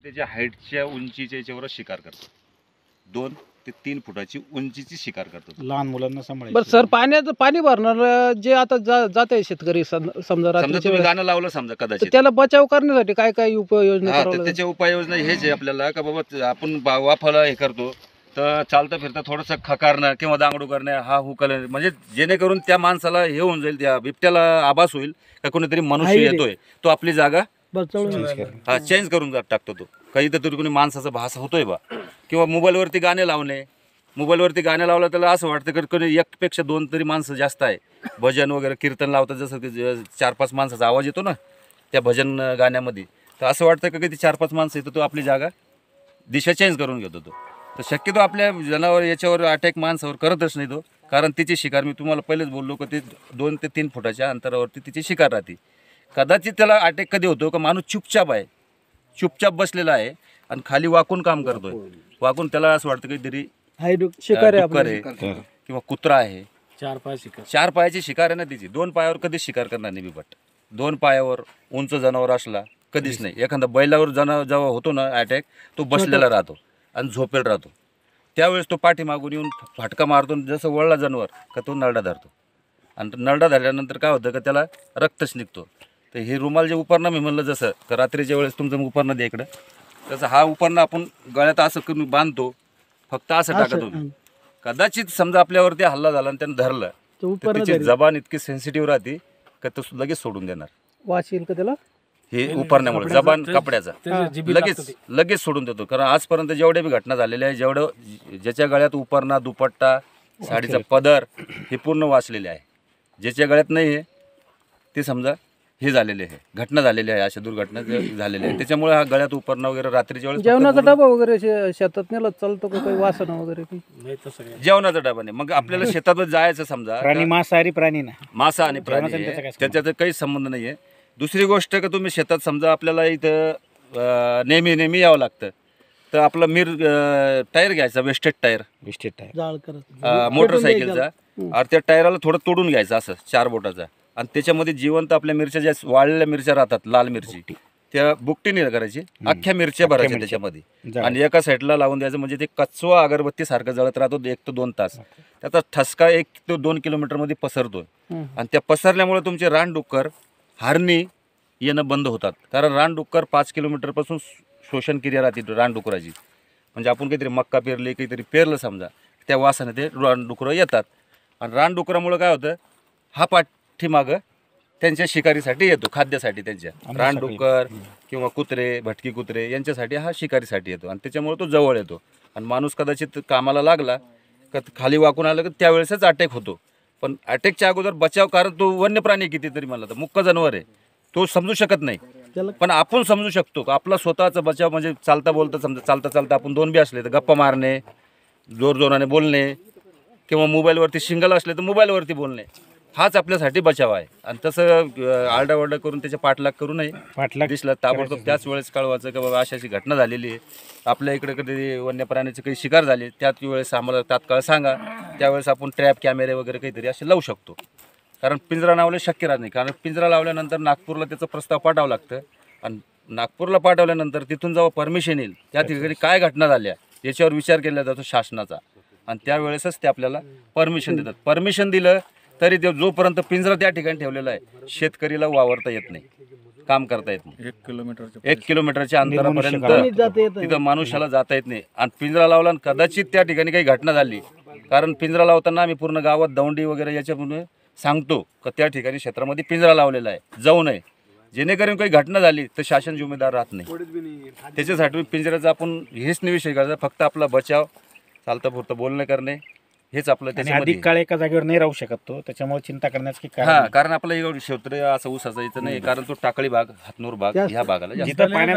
त्याच्या हाईटच्या उंचीच्या याच्यावर शिकार करतो. 2 ते 3 फुटाची उंचीची शिकार करतो. लहान मुलांना सांभाळायचं. बरं सर, पाणी भरणार जे आता जात आहे शेतकरी समजा समजा रात्रीच्या तुम्ही वेळेस, गाणं लावलं समजा तर कदाचित, त्याला बचाव करण्यासाठी काय काय उपाययोजना हा, करावं तर लागेल? त्याच्या उपाययोजना हेच आहे आपल्याला का बाबा आपण वाफाला हे करतो तर चालता फिरता थोडंसं खकारणं किंवा दांगडू करणं, हा हुकल, म्हणजे जेणेकरून त्या माणसाला हे होऊन जाईल, त्या बिबट्याला आभास होईल का कोणीतरी मनुष्य आहे रे. येतोय, तो आपली जागा बचावून हा चेंज करून टाकतो. तो काहीतरी कोणी माणसाचा भास होतोय बा, किंवा मोबाईलवरती गाणे लावणे. मोबाईलवरती गाणे लावलं त्याला असं वाटतं की कोणी एकपेक्षा 2 तरी माणसं जास्त आहे. भजन वगैरे कीर्तन लावतात, जसं की 4-5 माणसाचा आवाज येतो ना त्या भजन गाण्यामध्ये, तर असं वाटतं की ते 4-5 माणसं येतो, तो आपली जागा दिशा चेंज करून घेतो. तो तर शक्यतो आपल्या जनावर याच्यावर अटॅक माणसावर करतच नाही तो, कारण तिची शिकार मी तुम्हाला पहिलेच बोललो की ते 2 ते 3 फुटाच्या अंतरावरती तिची शिकार राहते. कदाचित त्याला अटॅक कधी होतो का माणूस चुपचाप आहे, चुपचाप बसलेला आहे आणि खाली वाकून काम करतोय. वाकून त्याला असं वाटतं काहीतरी शिकार आहे डुक्कर आपलं. आहे किंवा कुत्रा आहे. 4 पायाची शिकार आहे ना तिची. 2 पायावर कधीच शिकार करणार नाही बिबट. 2 पायावर उंच जनावर असला कधीच नाही. एखादा बैलावर जेव्हा होतो ना अटॅक, तो बसलेला राहतो आणि झोपेल राहतो. त्यावेळेस तो पाठीमागून येऊन फाटका मारतो, जसं वळला जनावर का तो नरडा धरतो, आणि नरडा धरल्यानंतर काय होतं का त्याला रक्तच निघतो. तर हे रुमाल जे उपरणं मी म्हणलं, जसं का रात्रीच्या वेळेस तुमचं उपरणं द्या इकडं, तसं हा उपरणं आपण गळ्यात असं करून बांधतो, फक्त असं टाकतो. कदाचित समजा आपल्यावरती हल्ला झाला आणि त्यानं धरलं तर त्याची जबान इतकी सेन्सिटिव्ह राहते का तो लगेच सोडून देणार. वास येईल का त्याला? हे उपरण्यामुळे जबान कपड्याचा लगेच सोडून देतो. कारण आजपर्यंत जेवढ्या बी घटना झालेल्या आहे, ज्याच्या गळ्यात उपरणा, दुपट्टा, साडीचा पदर हे पूर्ण वाचलेले आहे. ज्याच्या गळ्यात नाही आहे ते समजा हे झालेले आहे, घटना झालेली आहे, अशा दुर्घटना झालेल्या आहे. त्याच्यामुळे हा गळ्यात उपरणं वगैरे रात्रीच्या वेळेस जेवणाचा डबा वगैरे शेतात नेला चालतो का? काही वासना वगैरे काही? जेवणाचा डबा नाही. मग आपल्याला शेतात जायचं समजा, प्राणी मांसाहारी प्राणी ना, मासा आणि प्राणी आहे, त्याच्यात काही संबंध नाही आहे. दुसरी गोष्ट का तुम्ही शेतात समजा आपल्याला इथं नेहमी यावं लागतं, तर आपला टायर घ्यायचा, वेस्टेड टायर जाळ करत मोटरसायकलचा, आणि त्या टायराला थोडं तोडून घ्यायचं असं 4 बोटाचा, आणि त्याच्यामध्ये जिवंत आपल्या मिरच्या ज्या वाळलेल्या मिरच्या राहतात, लाल मिरची, त्या बुकटीने करायची, अख्ख्या मिरच्या भरायच्या त्याच्यामध्ये, आणि एका साईडला लावून द्यायचं. म्हणजे ते कचवा अगरबत्ती सारखं जळत राहतो 1 ते 2 तास. त्याचा ठसका 1 ते 2 किलोमीटरमध्ये पसरतोय, आणि त्या पसरल्यामुळे तुमचे रानडुक्कर, हरणी येणं बंद होतात. कारण रानडुक्कर 5 किलोमीटरपासून शोषण क्रिया राहते रानडुकराची. म्हणजे आपण काहीतरी मक्का पेरली, काहीतरी पेरलं समजा, त्या वासाने ते रानडुकरं येतात, आणि रानडुकरामुळे काय होतं, हा पाठीमागं त्यांच्या शिकारीसाठी येतो, खाद्यासाठी. त्यांच्या रानडुक्कर किंवा कुत्रे, भटकी कुत्रे यांच्यासाठी हा शिकारीसाठी येतो, आणि त्याच्यामुळे तो जवळ येतो. आणि माणूस कदाचित कामाला लागला का खाली वाकून आलं की त्यावेळेसच अटॅक होतो. पण अटॅकच्या अगोदर बचाव, कारण तो वन्य प्राणी कितीतरी म्हणला तर मुक्क जनावर आहे, तो समजू शकत नाही. पण आपण समजू शकतो का आपला स्वतःचा बचाव. म्हणजे चालता बोलता समजा, चालता आपण 2 बी असले तर गप्पा मारणे, जोरजोराने बोलणे, किंवा मोबाईलवरती शिंगल असले तर मोबाईलवरती बोलणे, हाच आपल्यासाठी बचाव आहे. आणि तसं आरडाओरडा करून त्याच्या पाठलाग करू नये. दिसलं ताबडतोब त्याच वेळेस कळवायचं की बाबा अशी घटना झालेली आहे, आपल्या इकडे कधी वन्य प्राण्याची काही शिकार झाली, त्याच वेळेस आम्हाला तात्काळ सांगा. त्यावेळेस आपण ट्रॅप कॅमेरे वगैरे काहीतरी असे लावू शकतो. कारण पिंजरा लावले शक्य राहत नाही, कारण पिंजरा लावल्यानंतर नागपूरला त्याचा प्रस्ताव पाठवावा लागतं, आणि नागपूरला पाठवल्यानंतर तिथून जेव्हा परमिशन येईल, त्या ठिकाणी काय घटना झाल्या याच्यावर विचार केला जातो शासनाचा, आणि त्यावेळेसच ते आपल्याला परमिशन देतात. परमिशन दिलं तरी ते जोपर्यंत पिंजरा त्या ठिकाणी ठेवलेला आहे, शेतकरीला वावरता येत नाही, काम करता येत नाही. 1 किलोमीटरच्या अंतरापर्यंत तिथं मनुष्याला जाता येत नाही. आणि पिंजरा लावला, आणि कदाचित त्या ठिकाणी काही घटना झाली, कारण पिंजरा लावताना आम्ही पूर्ण गावात दौंडी वगैरे याच्यामुळे सांगतो का त्या ठिकाणी क्षेत्रामध्ये पिंजरा लावलेला आहे, जाऊ नये. जेणेकरून काही घटना झाली तर शासन जिम्मेदार राहत नाही. त्याच्यासाठी पिंजऱ्याचा आपण हेच नाही विषय करायचा, फक्त आपला बचाव, चालता पुरतं बोलणं करणे, हेच आपलं. त्याच्यामध्ये अधिक काळ एका जागेवर नाही राहू शकत तो, त्याच्यामुळे चिंता करण्याचं की कारण आपलं एवढं क्षेत्र असं ऊसाचं इथं नाही, कारण तो टाकळी भाग, हातनूर भाग ह्या भागाला जिथं